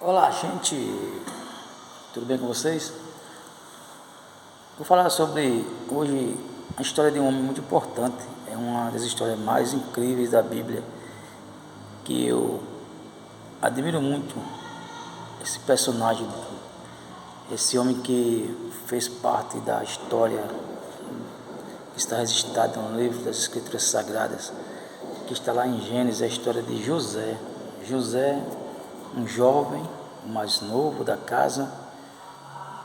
Olá, gente, tudo bem com vocês? Vou falar sobre hoje a história de um homem muito importante. É uma das histórias mais incríveis da Bíblia, que eu admiro muito esse personagem, esse homem que fez parte da história, que está registrado no livro das Escrituras Sagradas, que está lá em Gênesis, a história de José. José, um jovem, o mais novo da casa,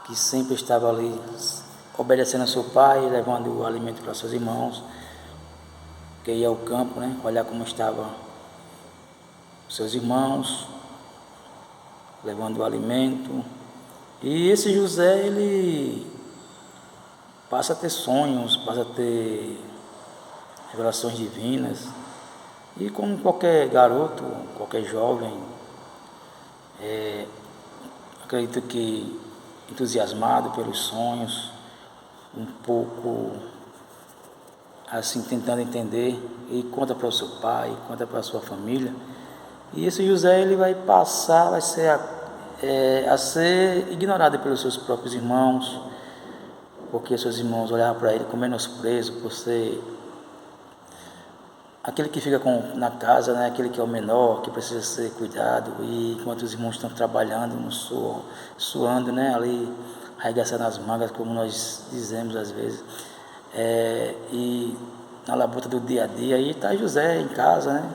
que sempre estava ali obedecendo a seu pai, levando o alimento para seus irmãos, que ia ao campo, né, olhar como estavam seus irmãos, levando o alimento. E esse José, ele passa a ter sonhos, passa a ter revelações divinas. E como qualquer garoto, qualquer jovem, acredito que entusiasmado pelos sonhos, um pouco assim tentando entender, e conta para o seu pai, conta para a sua família. E esse José, ele vai passar, vai ser a ser ignorado pelos seus próprios irmãos, porque seus irmãos olhavam para ele com menosprezo, por ser aquele que fica na casa, né, aquele que é o menor, que precisa ser cuidado, e enquanto os irmãos estão trabalhando, no suando, né, ali arregaçando as mangas, como nós dizemos às vezes, e na labuta do dia a dia. Aí está José em casa, né,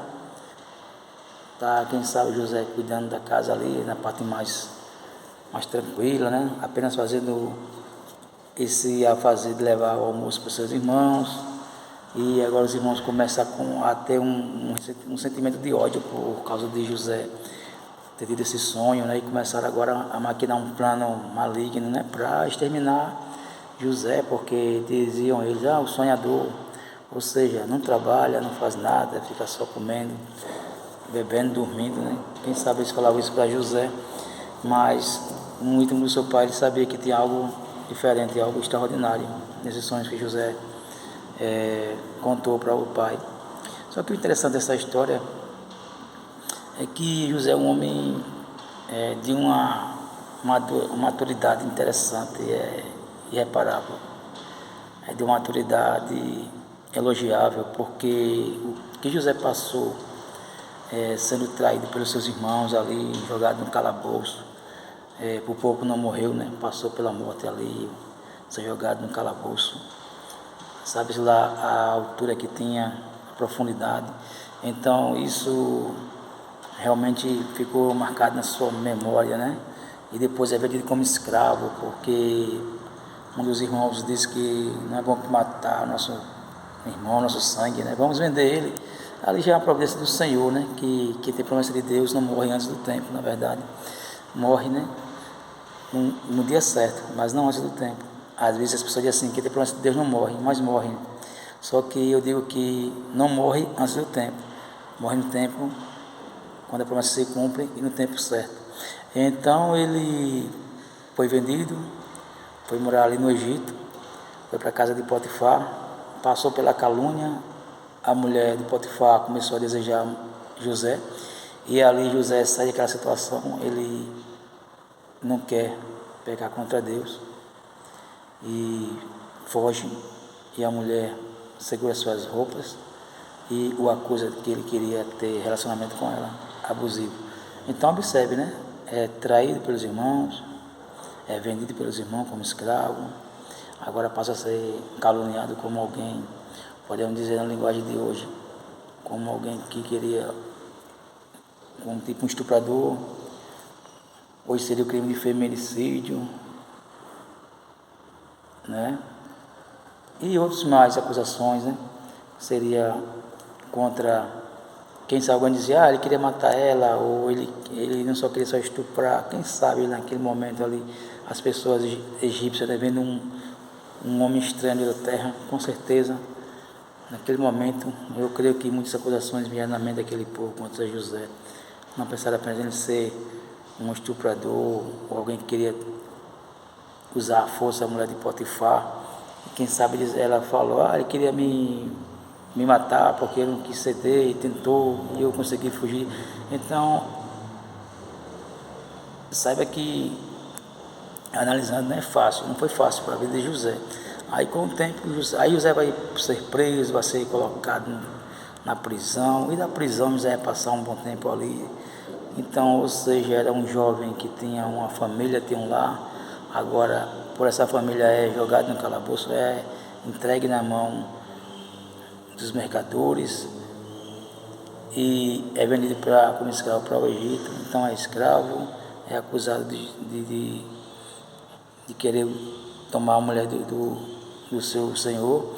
tá, quem sabe José cuidando da casa ali, na parte mais tranquila, né, apenas fazendo esse a fazer de levar o almoço para os seus irmãos. E agora os irmãos começam a ter um sentimento de ódio por causa de José ter tido esse sonho, né? E começaram agora a maquinar um plano maligno, né, para exterminar José, porque diziam eles, o sonhador, ou seja, não trabalha, não faz nada, fica só comendo, bebendo, dormindo, né? Quem sabe eles falavam isso para José, mas no íntimo do seu pai ele sabia que tinha algo diferente, algo extraordinário nesses sonhos que José contou para o pai. Só que o interessante dessa história é que José é um homem de uma maturidade interessante, irreparável, de uma maturidade elogiável, porque o que José passou, sendo traído pelos seus irmãos ali, jogado no calabouço, por pouco não morreu, né? Passou pela morte ali, ser jogado no calabouço. Sabe lá a altura que tinha, a profundidade. Então isso realmente ficou marcado na sua memória, né? E depois é vendido como escravo, porque um dos irmãos disse que não é bom matar nosso irmão, nosso sangue, né? Vamos vender ele. Ali já é uma providência do Senhor, né? Que tem promessa de Deus, não morre antes do tempo, na verdade. Morre, né? No dia certo, mas não antes do tempo. Às vezes as pessoas dizem assim, que tem promessa de Deus não morre, mas morrem. Só que eu digo que não morre antes do tempo. Morre no tempo, quando a promessa se cumpre, e no tempo certo. Então ele foi vendido, foi morar ali no Egito, foi para a casa de Potifar, passou pela calúnia, a mulher de Potifar começou a desejar José, e ali José sai daquela situação, ele não quer pecar contra Deus, e foge, e a mulher segura suas roupas e o acusa de que ele queria ter relacionamento com ela, abusivo. Então observe, né? É traído pelos irmãos, é vendido pelos irmãos como escravo, agora passa a ser caluniado como alguém, podemos dizer na linguagem de hoje, como alguém que queria, como tipo um estuprador. Hoje seria o crime de feminicídio, né? E outros mais acusações, né? Seria contra, quem sabe alguém dizia, ele queria matar ela, ou ele não só queria só estuprar, quem sabe naquele momento ali, as pessoas egípcias, né, vendo um homem estranho da terra, com certeza, naquele momento, eu creio que muitas acusações vieram na mente daquele povo contra José. Não pensaram apenas em ser um estuprador, ou alguém que queria usar a força da mulher de Potifar. E quem sabe ela falou, ele queria me matar porque eu não quis ceder, e tentou, e eu consegui fugir. Então saiba que, analisando, não é fácil, não foi fácil para a vida de José. Aí com o tempo, aí José vai ser preso, vai ser colocado na prisão, e da prisão José vai passar um bom tempo ali. Então, ou seja, era um jovem que tinha uma família, tinha um lar, agora por essa família é jogado no calabouço, é entregue na mão dos mercadores e é vendido como escravo para o Egito. Então é escravo, é acusado de querer tomar a mulher do seu senhor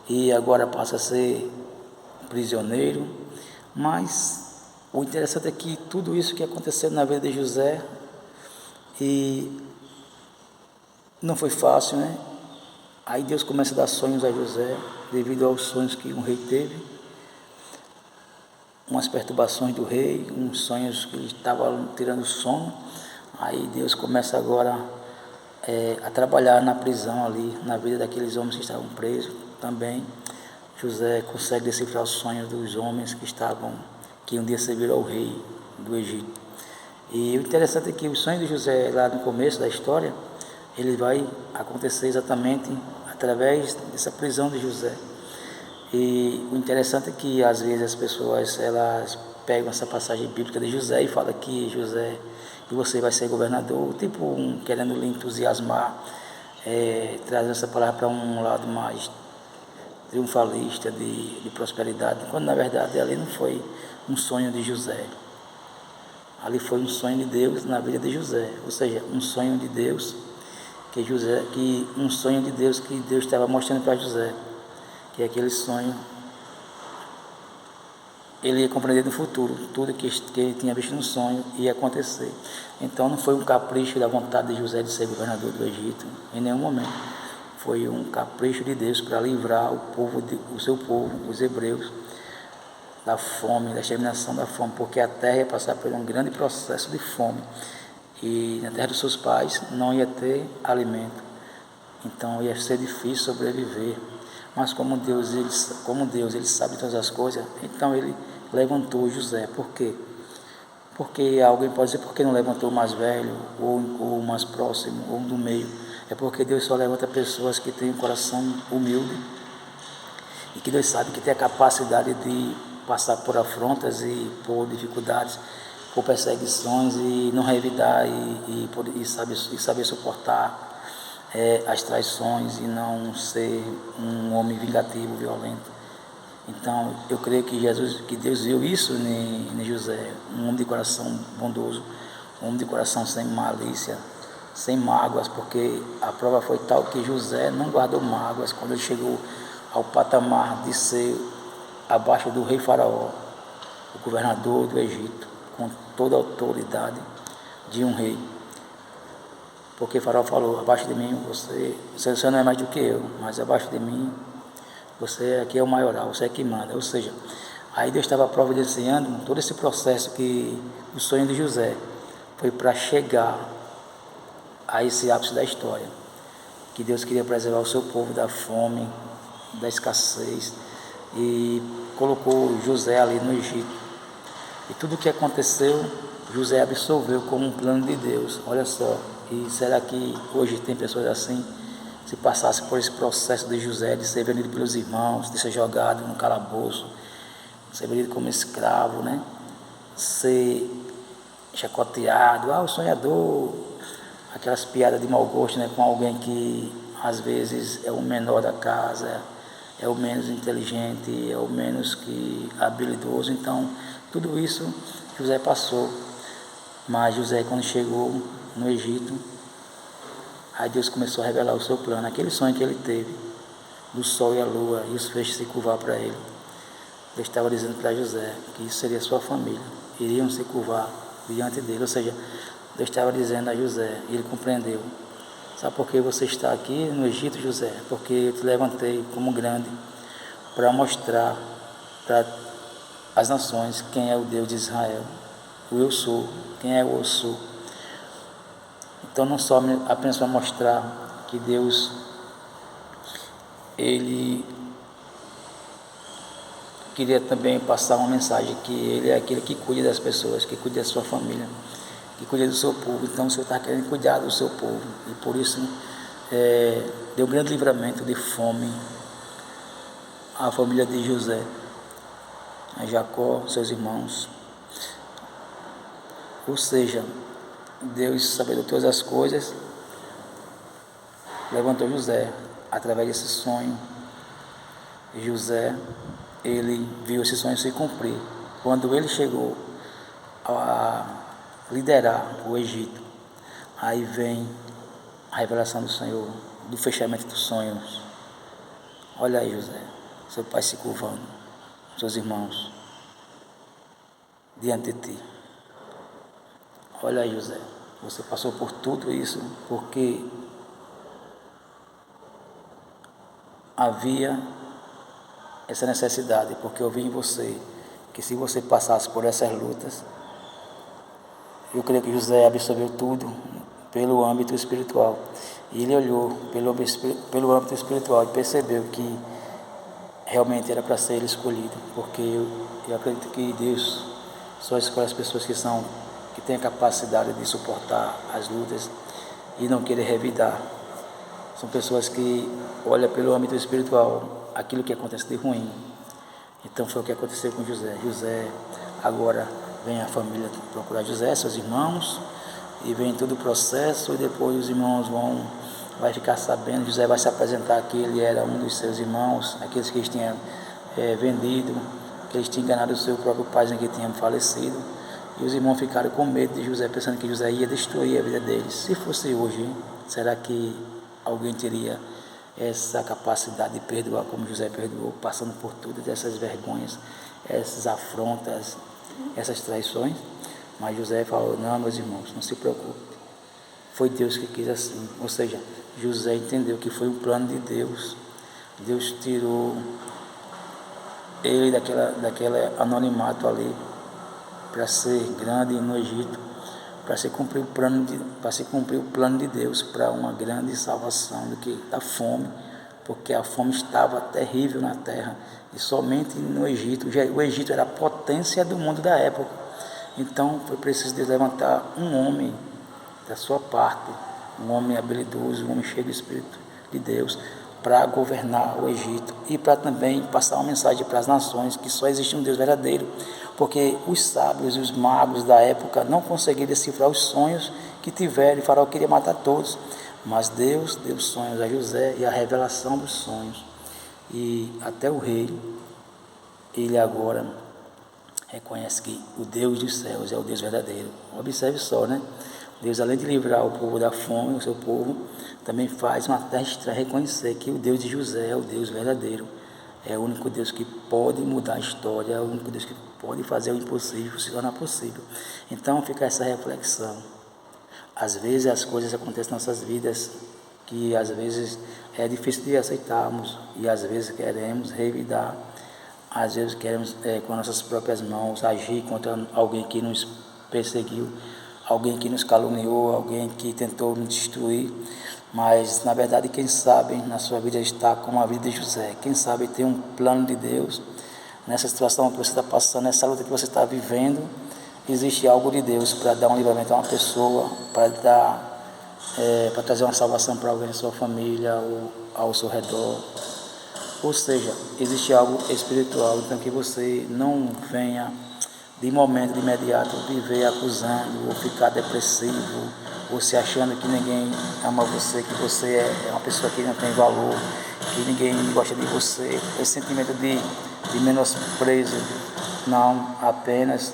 e agora passa a ser prisioneiro. Mas o interessante é que tudo isso que aconteceu na vida de José e não foi fácil, né? Aí Deus começa a dar sonhos a José, devido aos sonhos que um rei teve, umas perturbações do rei, uns sonhos que ele estava tirando sono. Aí Deus começa agora a trabalhar na prisão ali, na vida daqueles homens que estavam presos também. José consegue decifrar os sonhos dos homens que um dia serviram ao rei do Egito. E o interessante é que o sonho de José, lá no começo da história, ele vai acontecer exatamente através dessa prisão de José. E o interessante é que às vezes as pessoas elas pegam essa passagem bíblica de José e falam que José, que você vai ser governador, tipo querendo lhe entusiasmar, trazendo essa palavra para um lado mais triunfalista de prosperidade, quando na verdade ali não foi um sonho de José, ali foi um sonho de Deus na vida de José, ou seja, um sonho de Deus um sonho de Deus que Deus estava mostrando para José, que aquele sonho ele ia compreender no futuro, tudo que ele tinha visto no sonho ia acontecer. Então não foi um capricho da vontade de José de ser governador do Egito, em nenhum momento. Foi um capricho de Deus para livrar o seu povo, os hebreus, da fome, da exterminação da fome, porque a terra ia passar por um grande processo de fome. E na terra dos seus pais não ia ter alimento, então ia ser difícil sobreviver. Mas como Deus ele sabe todas as coisas, então ele levantou José. Por quê? Porque alguém pode dizer, por que não levantou o mais velho, ou o mais próximo, ou do meio? É porque Deus só levanta pessoas que têm um coração humilde e que Deus sabe que tem a capacidade de passar por afrontas e por dificuldades, por perseguições e não revidar e saber suportar as traições e não ser um homem vingativo, violento. Então eu creio que Deus viu isso em José, um homem de coração bondoso, um homem de coração sem malícia, sem mágoas, porque a prova foi tal que José não guardou mágoas quando ele chegou ao patamar de ser abaixo do rei Faraó, o governador do Egito, com toda a autoridade de um rei. Porque Faraó falou, abaixo de mim você não é mais do que eu, mas abaixo de mim você aqui é o maioral, você é que manda. Ou seja, aí Deus estava providenciando todo esse processo que o sonho de José foi para chegar a esse ápice da história, que Deus queria preservar o seu povo da fome, da escassez, e colocou José ali no Egito. E tudo o que aconteceu, José absorveu como um plano de Deus. Olha só, e será que hoje tem pessoas assim? Se passasse por esse processo de José, de ser vendido pelos irmãos, de ser jogado no calabouço, de ser vendido como escravo, né? Ser chacoteado, o sonhador, aquelas piadas de mau gosto, né? Com alguém que às vezes é o menor da casa, é o menos inteligente, é o menos habilidoso. Então, tudo isso José passou. Mas José, quando chegou no Egito, aí Deus começou a revelar o seu plano, aquele sonho que ele teve, do sol e a lua, e os feixes se curvar para ele. Deus estava dizendo para José que isso seria sua família, iriam se curvar diante dele. Ou seja, Deus estava dizendo a José, e ele compreendeu. Sabe por que você está aqui no Egito, José? Porque eu te levantei como grande para mostrar para as nações quem é o Deus de Israel, o eu sou, quem é o eu sou. Então não só apenas para mostrar que Deus, ele queria também passar uma mensagem que ele é aquele que cuida das pessoas, que cuida da sua família, e cuidei do seu povo. Então o Senhor está querendo cuidar do seu povo, e por isso deu um grande livramento de fome à família de José, a Jacó, seus irmãos. Ou seja, Deus, sabendo todas as coisas, levantou José através desse sonho. E José, ele viu esse sonho se cumprir. Quando ele chegou a liderar o Egito, aí vem a revelação do Senhor, do fechamento dos sonhos. Olha aí, José, seu pai se curvando, seus irmãos, diante de ti. Olha aí, José, você passou por tudo isso porque havia essa necessidade, porque eu vi em você que se você passasse por essas lutas, eu creio que José absorveu tudo pelo âmbito espiritual. E ele olhou pelo âmbito espiritual e percebeu que realmente era para ser ele escolhido, porque eu acredito que Deus só escolhe as pessoas que têm a capacidade de suportar as lutas e não querer revidar. São pessoas que olham pelo âmbito espiritual aquilo que acontece de ruim. Então foi o que aconteceu com José. José, agora vem a família procurar José, seus irmãos, e vem todo o processo, e depois os irmãos vai ficar sabendo, José vai se apresentar que ele era um dos seus irmãos, aqueles que eles tinham vendido, que eles tinham enganado o seu próprio pai, que tinham falecido. E os irmãos ficaram com medo de José, pensando que José ia destruir a vida deles. Se fosse hoje, será que alguém teria essa capacidade de perdoar como José perdoou, passando por todas essas vergonhas, essas afrontas, essas traições? Mas José falou: não, meus irmãos, não se preocupe, foi Deus que quis assim. Ou seja, José entendeu que foi um plano de Deus. Deus tirou ele daquele anonimato ali para ser grande no Egito, para se cumprir o plano de Deus, para uma grande salvação da fome, porque a fome estava terrível na terra, e somente no Egito. O Egito era a potência do mundo da época. Então foi preciso Deus levantar um homem da sua parte, um homem habilidoso, um homem cheio do Espírito de Deus, para governar o Egito e para também passar uma mensagem para as nações que só existe um Deus verdadeiro, porque os sábios e os magos da época não conseguiram decifrar os sonhos que tiveram, e Faraó queria matar todos, mas Deus deu sonhos a José e a revelação dos sonhos, e até o rei, ele agora reconhece que o Deus dos céus é o Deus verdadeiro. Observe só, né? Deus, além de livrar o povo da fome, o seu povo, também faz uma testa reconhecer que o Deus de José é o Deus verdadeiro. É o único Deus que pode mudar a história, é o único Deus que pode fazer o impossível se tornar possível. Então fica essa reflexão. Às vezes as coisas acontecem nas nossas vidas que às vezes é difícil de aceitarmos, e às vezes queremos revidar, às vezes queremos com nossas próprias mãos agir contra alguém que nos perseguiu, alguém que nos caluniou, alguém que tentou nos destruir. Mas na verdade, quem sabe na sua vida está como a vida de José, quem sabe tem um plano de Deus nessa situação que você está passando, nessa luta que você está vivendo. Existe algo de Deus para dar um livramento a uma pessoa, para trazer uma salvação para alguém da sua família ou ao seu redor. Ou seja, existe algo espiritual, então que você não venha de momento, de imediato, viver acusando ou ficar depressivo, ou se achando que ninguém ama você, que você é uma pessoa que não tem valor, que ninguém gosta de você, esse sentimento de menosprezo. Não, apenas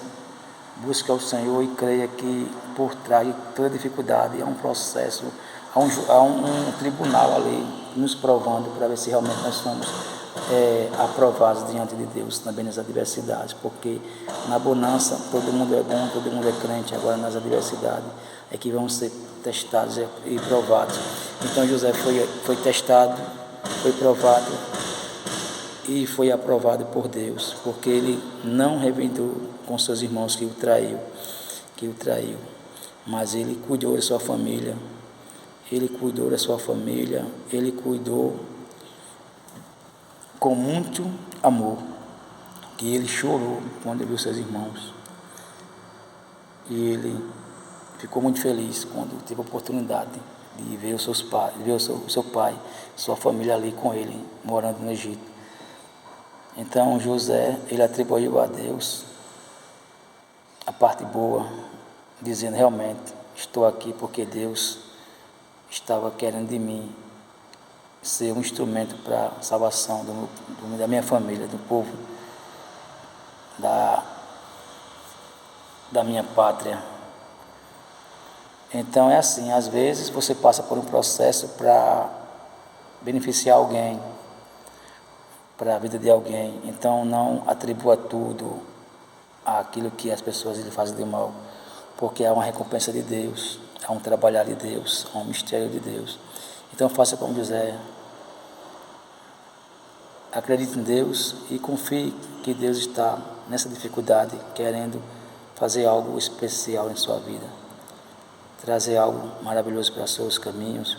busque ao Senhor e creia que por trás de toda dificuldade há um processo, há um tribunal ali nos provando para ver se realmente nós somos aprovados diante de Deus também nas adversidades, porque na bonança todo mundo é bom, todo mundo é crente, agora nas adversidades é que vão ser testados e provados. Então José foi testado, foi provado e foi aprovado por Deus, porque ele não revidou com seus irmãos que o traiu, mas ele cuidou da sua família, ele cuidou com muito amor, que ele chorou quando viu seus irmãos, e ele ficou muito feliz quando teve a oportunidade de ver os seus pais, ver o seu pai, sua família ali com ele, morando no Egito. Então José, ele atribuiu a Deus a parte boa, dizendo: realmente estou aqui porque Deus estava querendo de mim ser um instrumento para a salvação da minha família, do povo, da minha pátria. Então é assim, às vezes você passa por um processo para beneficiar alguém, para a vida de alguém. Então não atribua tudo àquilo que as pessoas lhe fazem de mal, porque há uma recompensa de Deus, há um trabalhar de Deus, há um mistério de Deus. Então faça como José, acredite em Deus e confie que Deus está nessa dificuldade, querendo fazer algo especial em sua vida, trazer algo maravilhoso para os seus caminhos,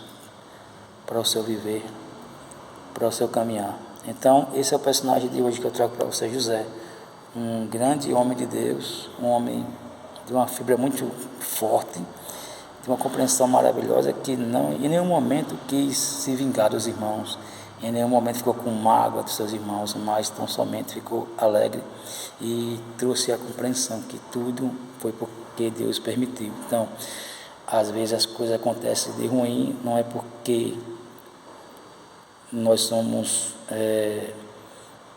para o seu viver, para o seu caminhar. Então esse é o personagem de hoje que eu trago para você, José, um grande homem de Deus, um homem de uma fibra muito forte, de uma compreensão maravilhosa, que não em nenhum momento quis se vingar dos irmãos, em nenhum momento ficou com mágoa dos seus irmãos, mas tão somente ficou alegre e trouxe a compreensão que tudo foi porque Deus permitiu. Então, às vezes as coisas acontecem de ruim, não é porque nós somos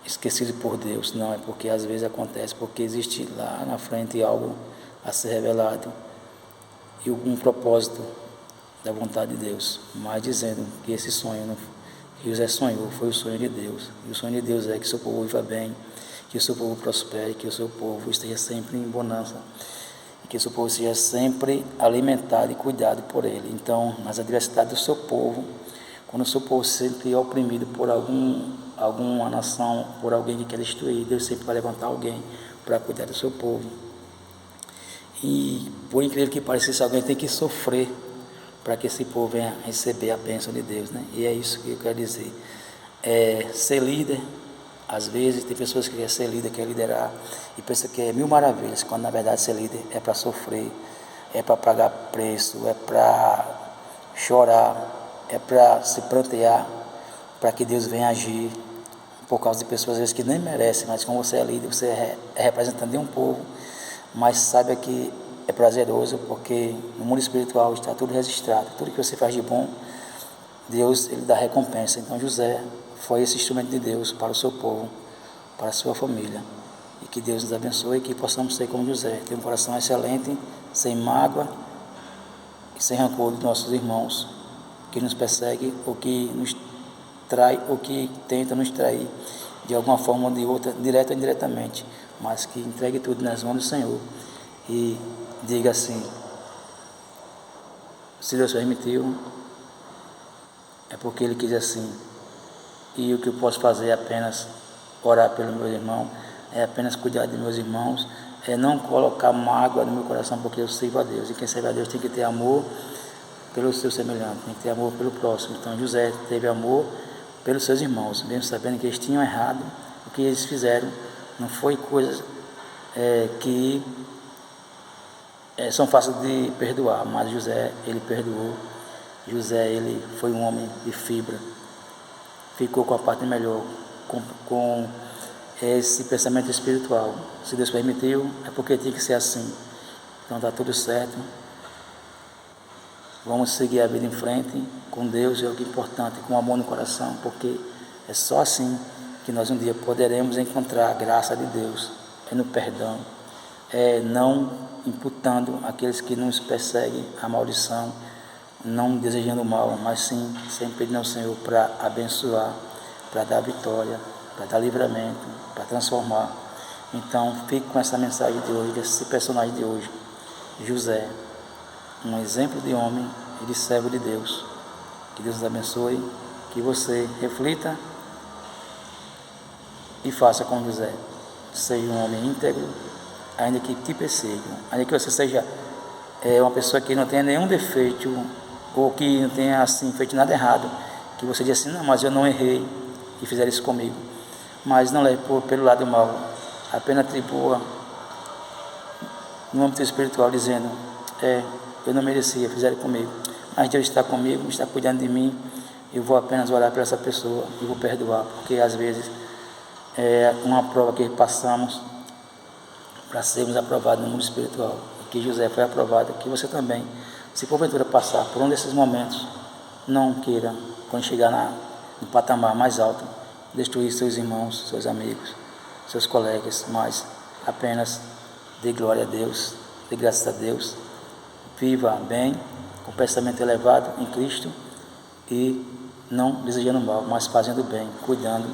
esquecidos por Deus, não, é porque às vezes acontece porque existe lá na frente algo a ser revelado e um propósito da vontade de Deus, mas dizendo que esse sonho que José sonhou foi o sonho de Deus, e o sonho de Deus é que o seu povo viva bem, que o seu povo prospere, que o seu povo esteja sempre em bonança, e que o seu povo seja sempre alimentado e cuidado por ele. Então, nas adversidades do seu povo, quando o seu povo se sente oprimido por alguma nação, por alguém que quer destruir, Deus sempre vai levantar alguém para cuidar do seu povo. E, por incrível que pareça, esse alguém tem que sofrer para que esse povo venha receber a bênção de Deus, né? E é isso que eu quero dizer. Ser líder, às vezes tem pessoas que querem ser líder, querem liderar, e pensam que é mil maravilhas, quando na verdade ser líder é para sofrer, é para pagar preço, é para chorar, é para se plantear, para que Deus venha agir, por causa de pessoas às vezes que nem merecem, mas como você é líder, você é representante de um povo, mas saiba que é prazeroso, porque no mundo espiritual está tudo registrado, tudo que você faz de bom, Deus, ele dá recompensa. Então José foi esse instrumento de Deus para o seu povo, para a sua família, e que Deus nos abençoe e que possamos ser como José, ter um coração excelente, sem mágoa e sem rancor dos nossos irmãos que nos perseguem ou que nos trai ou que tenta nos trair de alguma forma ou de outra, direta ou indiretamente, mas que entregue tudo nas mãos do Senhor e diga assim: se Deus permitiu, é porque Ele quis assim, e o que eu posso fazer é apenas orar pelo meu irmão, é apenas cuidar de meus irmãos, é não colocar mágoa no meu coração, porque eu sirvo a Deus, e quem serve a Deus tem que ter amor pelo seu semelhante, tem que ter amor pelo próximo. Então José teve amor pelos seus irmãos, mesmo sabendo que eles tinham errado, o que eles fizeram não foi coisas que são fáceis de perdoar, mas José, ele perdoou. José, ele foi um homem de fibra, ficou com a parte melhor, com esse pensamento espiritual. Se Deus permitiu, é porque tinha que ser assim. Então está tudo certo. Vamos seguir a vida em frente com Deus, é o que é importante, com amor no coração, porque é só assim que nós um dia poderemos encontrar a graça de Deus, no perdão, não imputando aqueles que nos perseguem a maldição, não desejando mal, mas sim sempre pedindo ao Senhor para abençoar, para dar vitória, para dar livramento, para transformar. Então fique com essa mensagem de hoje, desse personagem de hoje, José, um exemplo de homem e de servo de Deus. Que Deus nos abençoe, que você reflita e faça como José, seja um homem íntegro, ainda que te persigam, ainda que você seja uma pessoa que não tenha nenhum defeito, ou que não tenha assim feito nada errado, que você diga assim: não, mas eu não errei e fizeram isso comigo, mas não leve pelo lado mal, apenas atribua no âmbito espiritual, dizendo: eu não merecia, fizeram comigo. Mas Deus está comigo, está cuidando de mim. Eu vou apenas orar por essa pessoa e vou perdoar, porque às vezes é uma prova que passamos para sermos aprovados no mundo espiritual. Que José foi aprovado, que você também, se porventura passar por um desses momentos, não queira, quando chegar no patamar mais alto, destruir seus irmãos, seus amigos, seus colegas, mas apenas dê glória a Deus, dê graças a Deus, viva bem, com pensamento elevado em Cristo e não desejando mal, mas fazendo bem, cuidando,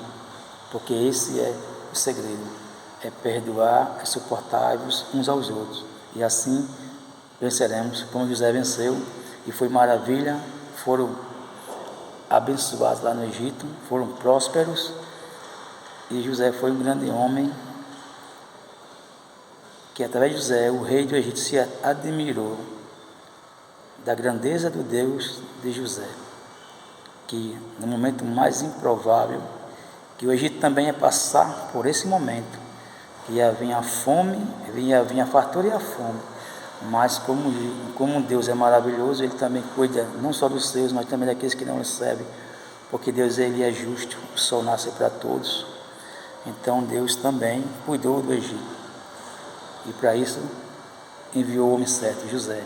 porque esse é o segredo, é perdoar, é suportar-vos uns aos outros, e assim venceremos, como José venceu, e foi maravilha, foram abençoados lá no Egito, foram prósperos, e José foi um grande homem, que através de José, o rei do Egito se admirou da grandeza do Deus de José, que no momento mais improvável, que o Egito também ia passar por esse momento, que ia vir a fome, ia vir a fartura e a fome, mas como Deus é maravilhoso, Ele também cuida não só dos seus, mas também daqueles que não recebem, porque Deus Ele é justo, o sol nasce para todos, então Deus também cuidou do Egito, e para isso enviou o homem certo, José,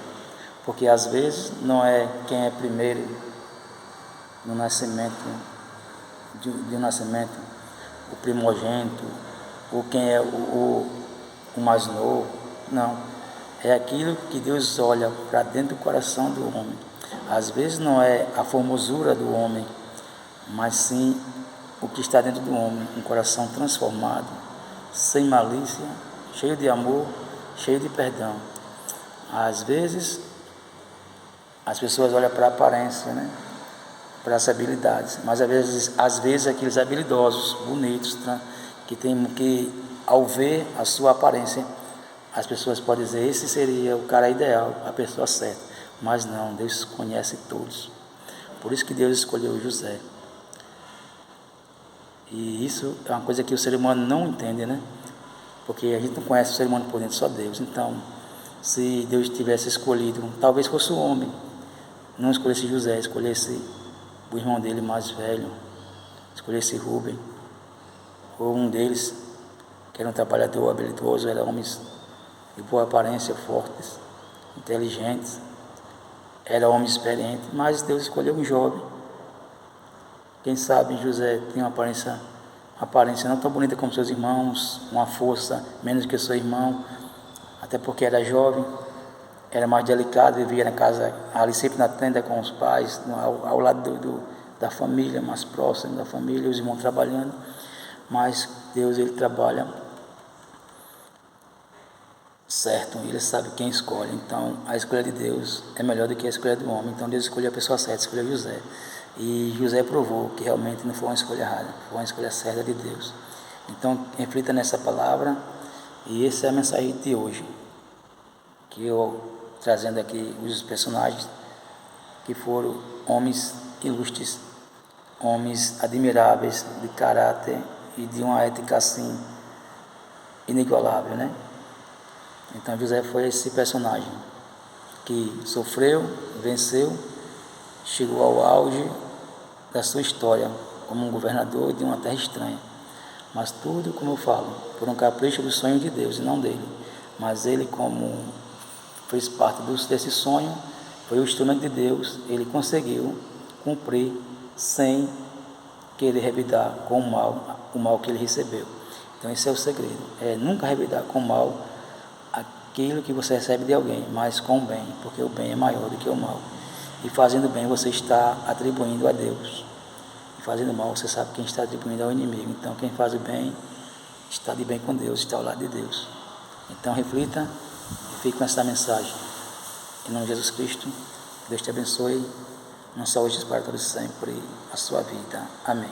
porque às vezes não é quem é primeiro no nascimento, de um nascimento, o primogênito, ou quem é o mais novo, não, é aquilo que Deus olha para dentro do coração do homem. Às vezes não é a formosura do homem, mas sim o que está dentro do homem, um coração transformado, sem malícia, cheio de amor, cheio de perdão. Às vezes as pessoas olham para a aparência, né? Para as habilidades, mas às vezes aqueles habilidosos, bonitos, que ao ver a sua aparência, as pessoas podem dizer, esse seria o cara ideal, a pessoa certa, mas não, Deus conhece todos, por isso que Deus escolheu José, e isso é uma coisa que o ser humano não entende, né? Porque a gente não conhece o ser humano por dentro, só Deus. Então, se Deus tivesse escolhido, talvez fosse o homem, não escolhesse José, escolhesse o irmão dele mais velho, escolhesse Rubem, ou um deles, que era um trabalhador habilidoso, eram homens de boa aparência, fortes, inteligentes, era homem experiente, mas Deus escolheu um jovem. Quem sabe José tinha uma aparência não tão bonita como seus irmãos, uma força menos que o seu irmão, até porque era jovem, era mais delicado, vivia na casa, ali sempre na tenda com os pais, ao lado da família, mais próximo da família, os irmãos trabalhando, mas Deus, Ele trabalha certo, Ele sabe quem escolhe, então a escolha de Deus é melhor do que a escolha do homem, então Deus escolheu a pessoa certa, escolheu José, e José provou que realmente não foi uma escolha errada, foi uma escolha certa de Deus. Então reflita nessa palavra, e essa é a mensagem de hoje, que eu trazendo aqui os personagens que foram homens ilustres, homens admiráveis de caráter e de uma ética assim inigualável, né? Então José foi esse personagem que sofreu, venceu, chegou ao auge da sua história como um governador de uma terra estranha, mas tudo, como eu falo, por um capricho do sonho de Deus e não dele, mas ele, como fez parte desse sonho, foi o instrumento de Deus, ele conseguiu cumprir sem querer revidar com o mal que ele recebeu. Então esse é o segredo, é nunca revidar com o mal aquilo que você recebe de alguém, mas com o bem, porque o bem é maior do que o mal. E fazendo bem você está atribuindo a Deus, e fazendo mal você sabe quem está atribuindo ao inimigo. Então quem faz o bem está de bem com Deus, está ao lado de Deus. Então reflita e fique com essa mensagem. Em nome de Jesus Cristo, Deus te abençoe, não só hoje, para todos sempre, a sua vida. Amém.